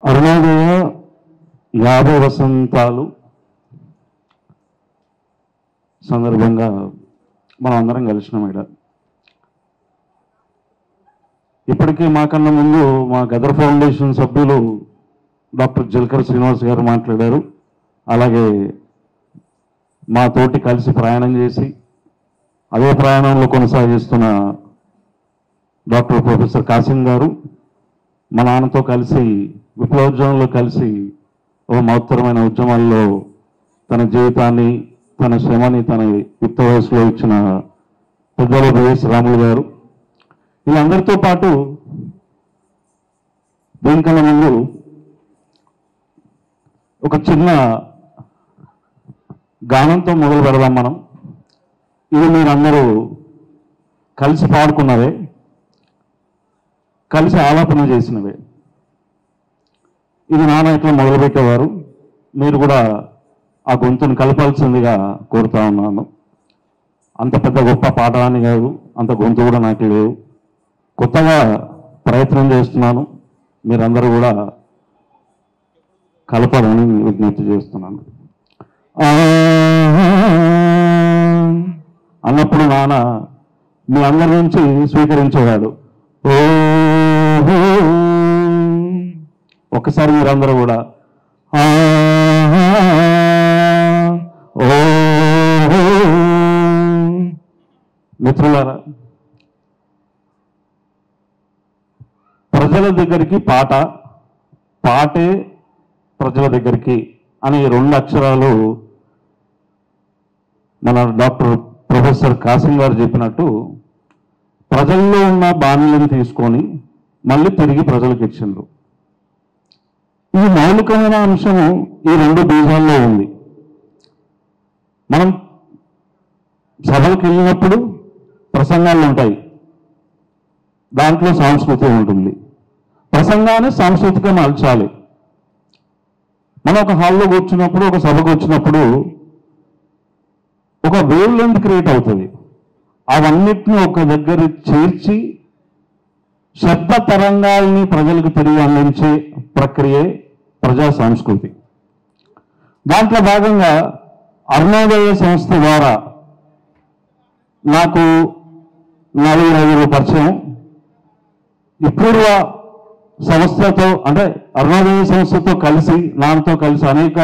అరుణోదయ 50 వసంతాలు సందర్భంగా మనం అందరం కలిసినాం ఇక్కడ. ఇప్పటికీ మాకన్నా ముందు మా గదర్ ఫౌండేషన్ సభ్యులు డాక్టర్ జల్కర్ శ్రీనివాస్ గారు మాట్లాడారు. అలాగే మా తోటి కలిసి ప్రయాణం చేసి అదే ప్రయాణంలో కొనసాగిస్తున్న డాక్టర్ ప్రొఫెసర్ కాసిం గారు మా నాన్నతో కలిసి విప్లవోద్యమంలో కలిసి ఒక మహత్తరమైన ఉద్యమాల్లో తన జీవితాన్ని తన శ్రమని తన యుక్త వయసులో ఇచ్చిన పెద్దలు వైఎస్ రాములు గారు, వీళ్ళందరితో పాటు దీనికన్నా ముందు ఒక చిన్న గానంతో మొదలు పెడదాం మనం. ఇది మీరందరూ కలిసి పాడుకున్నవే, కలిసి ఆలాపన చేసినవే. ఇది నాన్న ఇట్లా మొదలుపెట్టేవారు, మీరు కూడా ఆ గొంతును కలపాల్సిందిగా కోరుతా ఉన్నాను. అంత పెద్ద గొప్ప పాట అని కాదు, అంత గొంతు కూడా నాకు లేవు, కొత్తగా ప్రయత్నం చేస్తున్నాను. మీరందరూ కూడా కలపాలని విజ్ఞప్తి చేస్తున్నాను. అన్నప్పుడు నాన్న మీ అందరి నుంచి స్వీకరించేవాడు. ఒక్కసారి మీరందరూ కూడా మిత్రులారా, ప్రజల దగ్గరికి పాట, పాటే ప్రజల దగ్గరికి అనే 2 అక్షరాలు మన డాక్టర్ ప్రొఫెసర్ కాసిం గారు చెప్పినట్టు ప్రజల్లో ఉన్న బాణీలను తీసుకొని మళ్ళీ తిరిగి ప్రజలకు ఇచ్చిండ్రు. ఈ మౌలికమైన అంశం ఈ 2 బీజాల్లో ఉంది. మనం సభలకు వెళ్ళినప్పుడు ప్రసంగాలు ఉంటాయి, దాంట్లో సంస్కృతి ఉంటుంది. ప్రసంగాన్ని సాంస్కృతిక మలచాలి. మనం ఒక హాల్లో కూర్చున్నప్పుడు, ఒక సభకు వచ్చినప్పుడు ఒక వేవ్ లెంత్ క్రియేట్ అవుతుంది. అవన్నిటిని ఒక దగ్గర చేర్చి శబ్ద తరంగాల్ని ప్రజలకు తిరిగి అందించే ప్రక్రియే ప్రజా సంస్కృతి. దాంట్లో భాగంగా అరుణోదయ సంస్థ ద్వారా నాకు 4-5 పరిచయం. ఈ పూర్వ సంస్థతో అంటే అరుణోదయ సంస్థతో కలిసి నాన్నతో కలిసి అనేక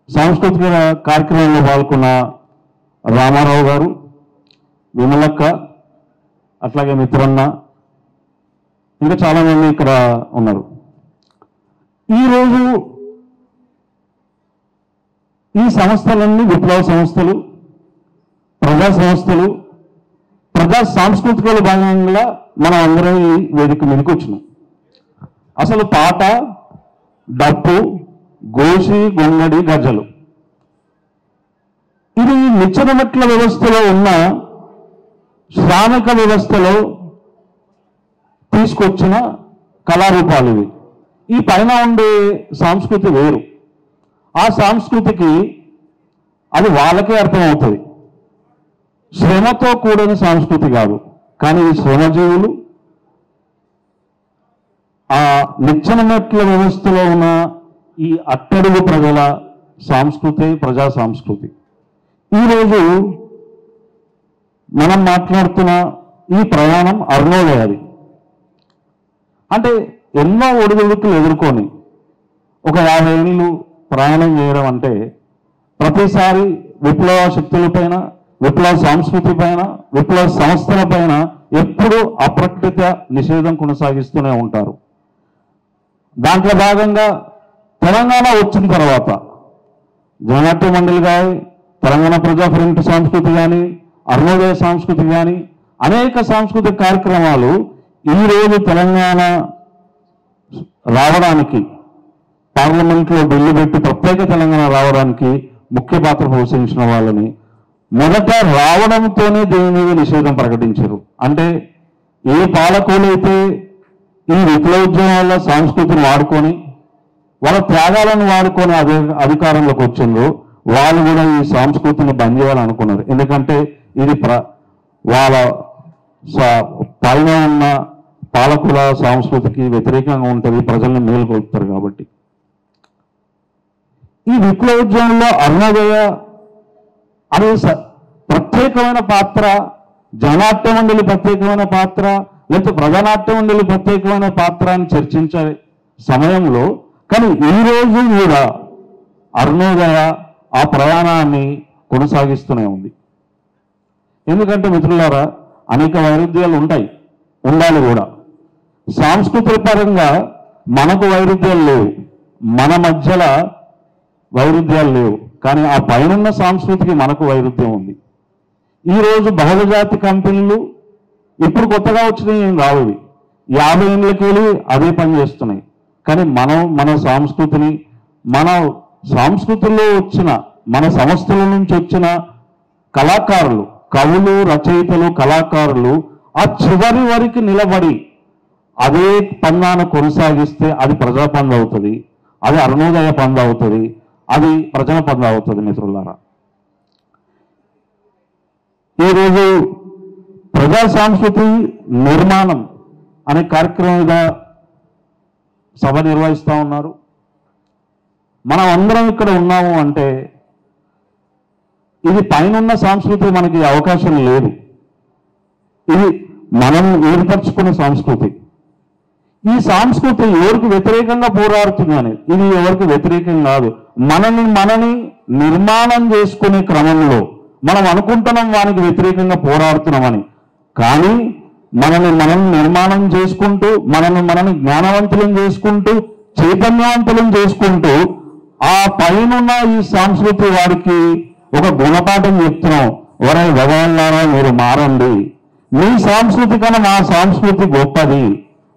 సాంస్కృతిక కార్యక్రమాల్లో పాల్గొన్న రామారావు గారు, విమలక్క, అట్లాగే మిత్రన్న, ఇంకా చాలామంది ఇక్కడ ఉన్నారు. ఈరోజు ఈ సంస్థలన్నీ విప్లవ సంస్థలు, ప్రజా సంస్థలు, ప్రజా సాంస్కృతికల భాగంగా మనం అందరం ఈ వేదిక మీదకి వచ్చినాం. అసలు పాట, డప్పు, గోషి, గొంగడి, గజ్జలు ఇది నిచ్చెన మెట్ల వ్యవస్థలో ఉన్న శ్రామిక వ్యవస్థలో తీసుకొచ్చిన కళారూపాలు ఇవి. ఈ పైన ఉండే సంస్కృతి వేరు. ఆ సంస్కృతికి అది వాళ్ళకే అర్థమవుతుంది. శ్రమతో కూడిన సంస్కృతి కాదు, కానీ ఈ శ్రమజీవులు ఆ నిచ్చెన మెట్ల వ్యవస్థలో ఉన్న ఈ అట్టడుగు ప్రజల సంస్కృతి, ప్రజా సంస్కృతి. ఈరోజు మనం మాట్లాడుతున్న ఈ ప్రయాణం అరుణోదయది. అంటే ఎన్నో ఒడిదుడుకులు ఎదుర్కొని ఒక 50 ఏళ్ళు ప్రయాణం చేయడం అంటే ప్రతిసారి విప్లవ శక్తులపైన, విప్లవ సంస్కృతి పైన, విప్లవ సంస్థల పైన ఎప్పుడూ అప్రకృత నిషేధం కొనసాగిస్తూనే ఉంటారు. దాంట్లో భాగంగా తెలంగాణ వచ్చిన తర్వాత జననాట్య మండలి కానీ, తెలంగాణ ప్రజా ఫ్రంట్ సంస్కృతి కానీ, అరుణోదయ సంస్కృతి కానీ అనేక సాంస్కృతిక కార్యక్రమాలు ఈరోజు తెలంగాణ రావడానికి, పార్లమెంట్లో బిల్లు పెట్టి ప్రత్యేక తెలంగాణ రావడానికి ముఖ్య పాత్ర పోషించిన వాళ్ళని మొదట రావడంతోనే దీని మీద నిషేధం ప్రకటించారు. అంటే ఏ పాలకులైతే ఈ విప్లవోద్యమాల సంస్కృతిని వాడుకొని వాళ్ళ త్యాగాలను వాడుకొని అధికారంలోకి వచ్చిండ్రు, వాళ్ళు కూడా ఈ సంస్కృతిని బంద్ చేయాలనుకున్నారు. ఎందుకంటే ఇది వాళ్ళ పైన ఉన్న పాలకుల సంస్కృతికి వ్యతిరేకంగా ఉంటుంది, ప్రజల్ని మేలుకొల్పుతారు. కాబట్టి ఈ విప్లవోద్యమంలో అరుణోదయ అనే ప్రత్యేకమైన పాత్ర, జనాట్య మండలి ప్రత్యేకమైన పాత్ర, లేకపోతే ప్రజానాట్య మండలి ప్రత్యేకమైన పాత్ర అని చర్చించే సమయంలో కానీ ఈరోజు కూడా అరుణోదయ ఆ ప్రయాణాన్ని కొనసాగిస్తూనే ఉంది. ఎందుకంటే మిత్రులారా, అనేక వైరుధ్యాలు ఉంటాయి, ఉండాలి కూడా. సాంస్కృతిక పరంగా మనకు వైరుధ్యాలు లేవు, మన మధ్యలో వైరుధ్యాలు లేవు, కానీ ఆ పైనున్న సంస్కృతికి మనకు వైరుధ్యం ఉంది. ఈరోజు బహుళజాతి కంపెనీలు ఇప్పుడు కొత్తగా వచ్చినాయి ఏం రావు, 50 ఏళ్ళకి వెళ్ళి అదే పని చేస్తున్నాయి. కానీ మనం మన సంస్కృతిని, మన సంస్కృతిలో వచ్చిన, మన సంస్థల నుంచి వచ్చిన కళాకారులు, కవులు, రచయితలు, కళాకారులు ఆ చివరి వరకు నిలబడి అదే పందాను కొనసాగిస్తే అది ప్రజా పంద అవుతుంది, అది అరుణోదయ పంద అవుతుంది, అది ప్రజల పంద అవుతుంది. మిత్రులారా, ఈరోజు ప్రజా సంస్కృతి నిర్మాణం అనే కార్యక్రమం మీద సభ నిర్వహిస్తూ ఉన్నారు. మనం అందరం ఇక్కడ ఉన్నాము అంటే ఇది పైనున్న సంస్కృతి మనకి అవకాశం లేదు, ఇది మనం ఏర్పరచుకున్న సంస్కృతి. ఈ సంస్కృతి ఎవరికి వ్యతిరేకంగా పోరాడుతుంది అనేది, ఇది ఎవరికి వ్యతిరేకం కాదు. మనని నిర్మాణం చేసుకునే క్రమంలో మనం అనుకుంటున్నాం వానికి వ్యతిరేకంగా పోరాడుతున్నామని, కానీ మనం నిర్మాణం చేసుకుంటూ, మనల్ని జ్ఞానవంతులను చేసుకుంటూ, చైతన్యవంతులను చేసుకుంటూ ఆ పైనున్న ఈ సంస్కృతి వారికి ఒక గుణపాఠం చెప్తున్నాం. ఎవరై భగవాన్లారా మీరు మారండి, మీ సంస్కృతి కన్నా మా సంస్కృతి గొప్పది,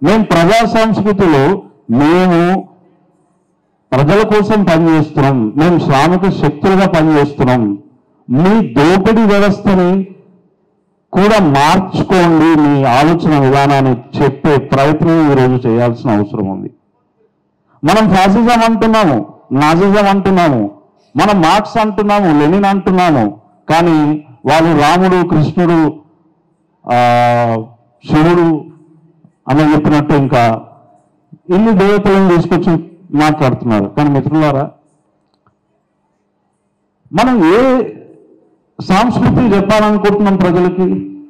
మేము ప్రజా సంస్కృతిలో మేము ప్రజల కోసం పనిచేస్తున్నాం, మేము శ్రామిక శక్తులుగా పనిచేస్తున్నాం, మీ దోపిడీ వ్యవస్థని కూడా మార్చుకోండి, మీ ఆలోచన విధానాన్ని చెప్పే ప్రయత్నం ఈరోజు చేయాల్సిన అవసరం ఉంది. మనం ఫ్యాసిజం అంటున్నాము, నాజిజం అంటున్నాము, మనం మార్క్స్ అంటున్నాము, లెనిన్ అంటున్నాము, కానీ వాళ్ళు రాముడు, కృష్ణుడు, శివుడు అని చెప్పినట్టు ఇంకా ఇన్ని దేవతలను తీసుకొచ్చి మాట్లాడుతున్నారు. కానీ మిత్రులారా, మనం ఏ సంస్కృతి చెప్పాలనుకుంటున్నాం ప్రజలకి?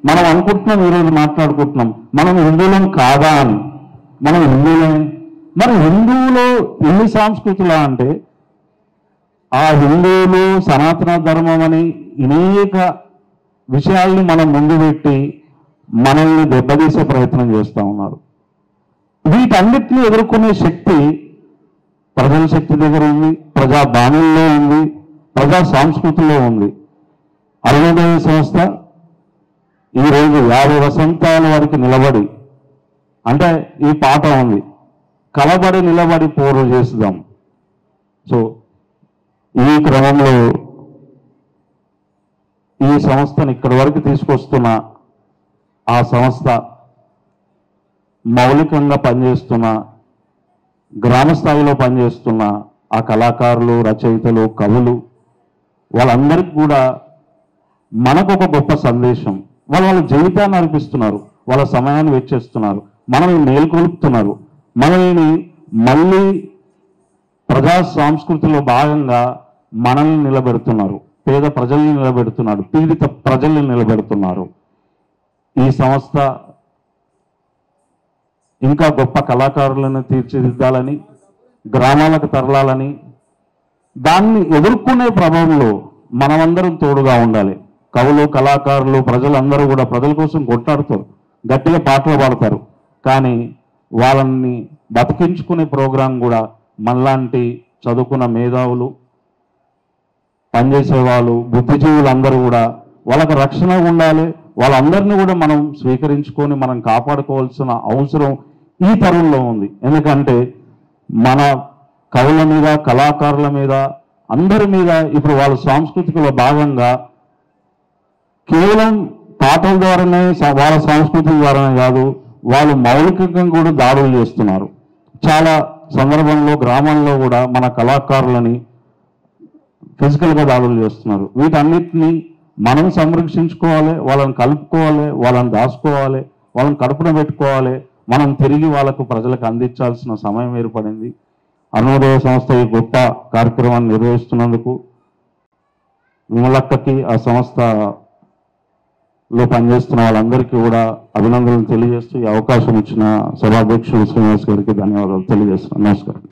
మనం అనుకుంటున్నాం, ఈరోజు మాట్లాడుకుంటున్నాం మనం హిందువులం కాదా అని. మనం హిందువులే. మరి హిందువులు ఎన్ని సంస్కృతులా అంటే ఆ హిందువులు సనాతన ధర్మం అని అనేక విషయాల్ని మనం ముందు పెట్టి మనల్ని దెబ్బతీసే ప్రయత్నం చేస్తూ ఉన్నారు. వీటన్నిటిని ఎదుర్కొనే శక్తి ప్రజల శక్తి దగ్గర ఉంది, ప్రజా బాణుల్లో ఉంది, ప్రజా సంస్కృతిలో ఉంది. అరుణోదయ సంస్థ ఈరోజు 50 వసంతాల వరకు నిలబడి, అంటే ఈ పాట ఉంది, కలబడి నిలబడి పోరు చేద్దాం. సో ఈ క్రమంలో ఈ సంస్థను ఇక్కడి వరకు తీసుకొస్తున్న ఆ సంస్థ మౌలికంగా పనిచేస్తున్న, గ్రామ స్థాయిలో పనిచేస్తున్న ఆ కళాకారులు, రచయితలు, కవులు, వాళ్ళందరికీ కూడా మనకు ఒక గొప్ప సందేశం. వాళ్ళ జీవితాన్ని అర్పిస్తున్నారు, వాళ్ళ సమయాన్ని వెచ్చేస్తున్నారు, మనల్ని మేల్కొల్పుతున్నారు, మనల్ని మళ్ళీ ప్రజా సంస్కృతిలో భాగంగా మనల్ని నిలబెడుతున్నారు, పేద ప్రజల్ని నిలబెడుతున్నారు, పీడిత ప్రజల్ని నిలబెడుతున్నారు. ఈ సంస్థ ఇంకా గొప్ప కళాకారులను తీర్చిదిద్దాలని, గ్రామాలకు తరలాలని, దాన్ని ఎదుర్కొనే ప్రభావంలో మనమందరం తోడుగా ఉండాలి. కవులు, కళాకారులు, ప్రజలందరూ కూడా ప్రజల కోసం కొట్లాడుతారు, గట్టిగా పాటలు పాడతారు, కానీ వాళ్ళని బతికించుకునే ప్రోగ్రాం కూడా మనలాంటి చదువుకున్న మేధావులు, పనిచేసే వాళ్ళు, బుద్ధిజీవులు అందరూ కూడా వాళ్ళకి రక్షణ ఉండాలి. వాళ్ళందరినీ కూడా మనం స్వీకరించుకొని మనం కాపాడుకోవాల్సిన అవసరం ఈ తరుణంలో ఉంది. ఎందుకంటే మన కవుల మీద, కళాకారుల మీద, అందరి మీద ఇప్పుడు వాళ్ళ సాంస్కృతికలో భాగంగా కేవలం పాటల ద్వారానే, వాళ్ళ సంస్కృతి ద్వారానే కాదు, వాళ్ళు మౌలికంగా కూడా దాడులు చేస్తున్నారు. చాలా సందర్భంలో గ్రామాల్లో కూడా మన కళాకారులని ఫిజికల్గా దాడులు చేస్తున్నారు. వీటన్నిటిని మనం సంరక్షించుకోవాలి, వాళ్ళని కలుపుకోవాలి, వాళ్ళని దాచుకోవాలి, వాళ్ళని కడుపున పెట్టుకోవాలి, మనం తిరిగి వాళ్ళకు ప్రజలకు అందించాల్సిన సమయం ఏర్పడింది. అరుణోదయ సంస్థ ఈ గొప్ప కార్యక్రమాన్ని నిర్వహిస్తున్నందుకు విమలక్కకి, ఆ సంస్థలో పనిచేస్తున్న వాళ్ళందరికీ కూడా అభినందనలు తెలియజేస్తూ ఈ అవకాశం ఇచ్చిన సభాధ్యక్షుడు శ్రీనివాస్ గారికి ధన్యవాదాలు తెలియజేస్తున్నాను. నమస్కారం.